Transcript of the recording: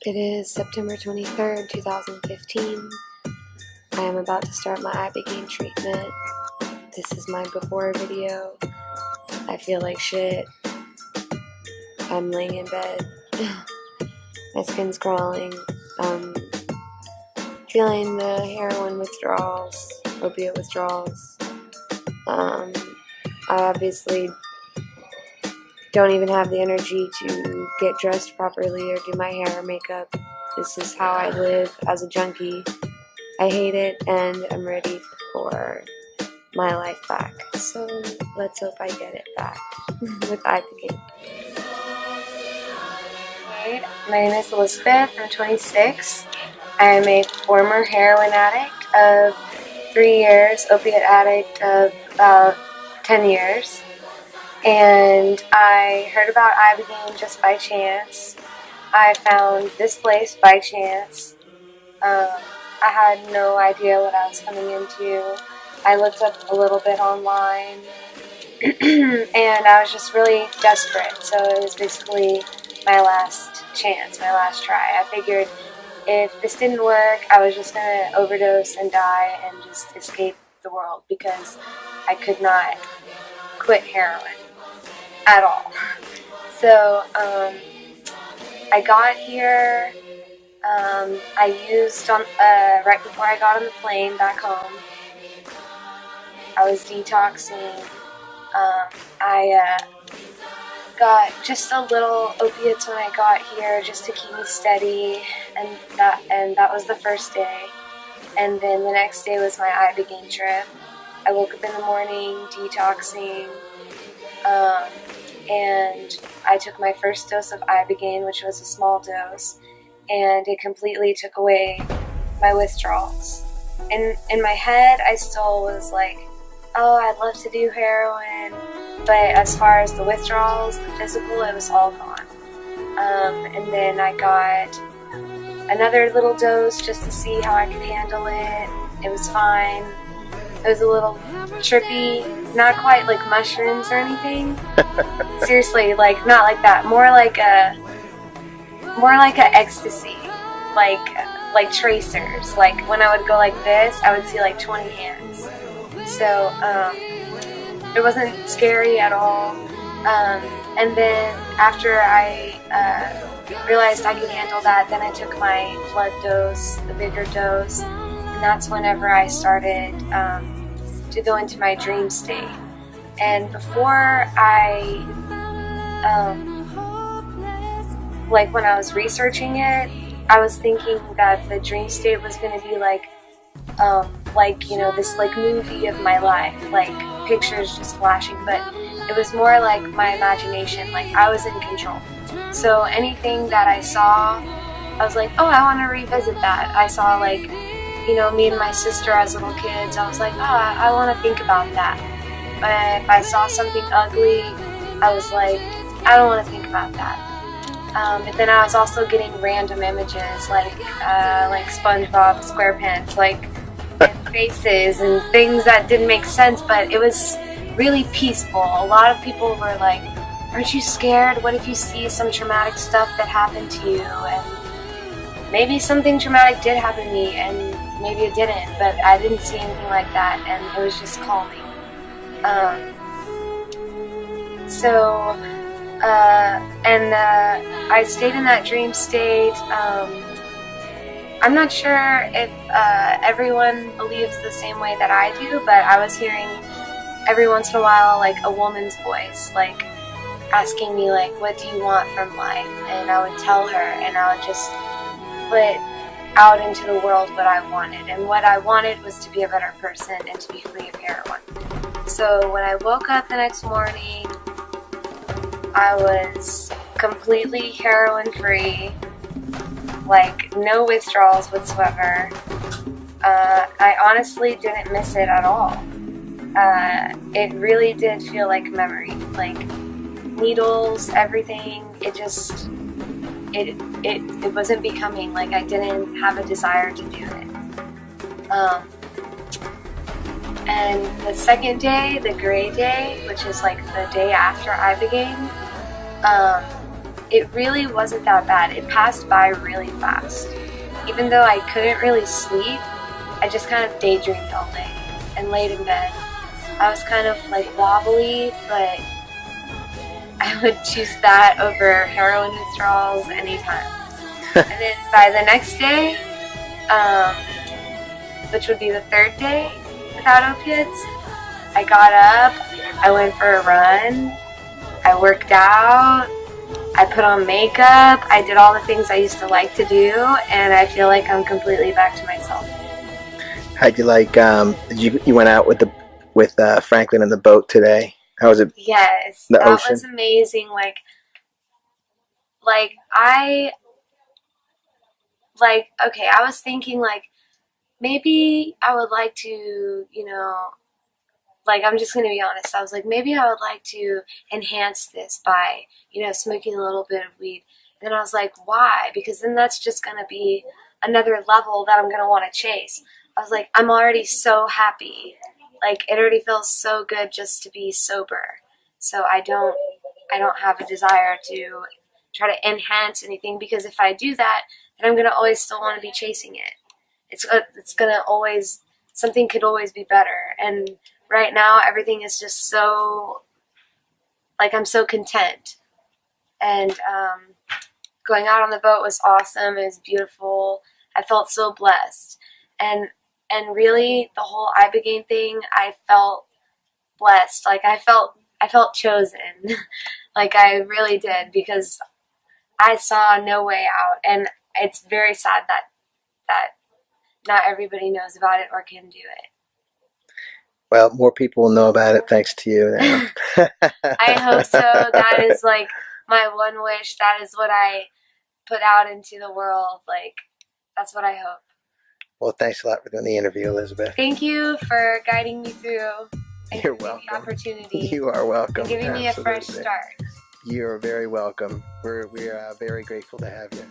It is September 23rd, 2015. I am about to start my ibogaine treatment. This is my before video. I feel like shit. I'm laying in bed. My skin's crawling. Feeling the heroin withdrawals, opiate withdrawals. I obviously don't even have the energy to get dressed properly or do my hair or makeup. This is how I live as a junkie. I hate it and I'm ready for my life back. So let's hope I get it back with ibogaine. Hi, my name is Elizabeth. I'm 26. I am a former heroin addict of 3 years, opiate addict of about 10 years. And I heard about ibogaine just by chance. I found this place by chance. I had no idea what I was coming into. I looked up a little bit online and I was just really desperate. So it was basically my last chance, my last try. I figured if this didn't work, I was just going to overdose and die and just escape the world because I could not quit heroin at all. So I got here. I used on right before I got on the plane back home. I was detoxing. I got just a little opiates when I got here, just to keep me steady, and that was the first day. And then the next day was my ibogaine trip. I woke up in the morning detoxing. And I took my first dose of ibogaine, which was a small dose, and it completely took away my withdrawals. In my head, I still was like, oh, I'd love to do heroin, but as far as the withdrawals, the physical, it was all gone. And then I got another little dose just to see how I could handle it. It was fine. It was a little trippy, not quite like mushrooms or anything. Seriously, like not like that. More like a ecstasy, like tracers. Like when I would go like this, I would see like 20 hands. So it wasn't scary at all. And then after I realized I could handle that, then I took my blood dose, the bigger dose. And that's whenever I started to go into my dream state. And before I, like when I was researching it, I was thinking that the dream state was going to be like, you know, this like movie of my life, like pictures just flashing, but it was more like my imagination, like I was in control. So anything that I saw, I was like, oh, I want to revisit that. I saw like, you know, me and my sister as little kids, I was like, oh, I want to think about that. But if I saw something ugly, I was like, I don't want to think about that. But then I was also getting random images, like SpongeBob SquarePants, like faces and things that didn't make sense, but it was really peaceful. A lot of people were like, aren't you scared? What if you see some traumatic stuff that happened to you? And maybe something traumatic did happen to me, and maybe it didn't, but I didn't see anything like that, and it was just calming. I stayed in that dream state. I'm not sure if everyone believes the same way that I do, but I was hearing every once in a while like a woman's voice, like asking me like, what do you want from life? And I would tell her, and I would just put out into the world what I wanted. And what I wanted was to be a better person and to be free of heroin. So when I woke up the next morning, I was completely heroin free, like no withdrawals whatsoever. I honestly didn't miss it at all. It really did feel like memory, like needles, everything. It just, it wasn't becoming, like I didn't have a desire to do it. And the second day, the gray day, which is like the day after ibogaine, it really wasn't that bad. It passed by really fast. Even though I couldn't really sleep, I just kind of daydreamed all day and laid in bed. I was kind of like wobbly, but I would choose that over heroin withdrawals anytime. And then by the next day, which would be the third day without opiates, I got up, I went for a run, I worked out, I put on makeup, I did all the things I used to like to do, and I feel like I'm completely back to myself. How'd you like? You went out with Franklin in the boat today. How was it? Yes, The that ocean. was amazing. Like I okay, I was thinking like maybe I would like to, like I'm just gonna be honest. I was like maybe I would like to enhance this by, smoking a little bit of weed. And then I was like, why? Because then that's just gonna be another level that I'm gonna want to chase. I was like, I'm already so happy. Like it already feels so good just to be sober. So I don't have a desire to try to enhance anything because if I do that, then I'm gonna always still want to be chasing it. It's gonna always something could always be better. And right now everything is just so like I'm so content. And going out on the boat was awesome. It was beautiful. I felt so blessed. And and really the whole ibogaine thing, I felt blessed. Like I felt chosen. Like I really did because I saw no way out, and it's very sad that not everybody knows about it or can do Well, more people will know about it thanks to you now. it. I hope so. That is like my one wish. That is what I put out into the world. Like that's what I hope. Well, thanks a lot for doing the interview, Elizabeth. Thank you for guiding me through and You're giving me the welcome. opportunity You are welcome. and giving me a fresh Absolutely. start. You are very welcome. We are very grateful to have you.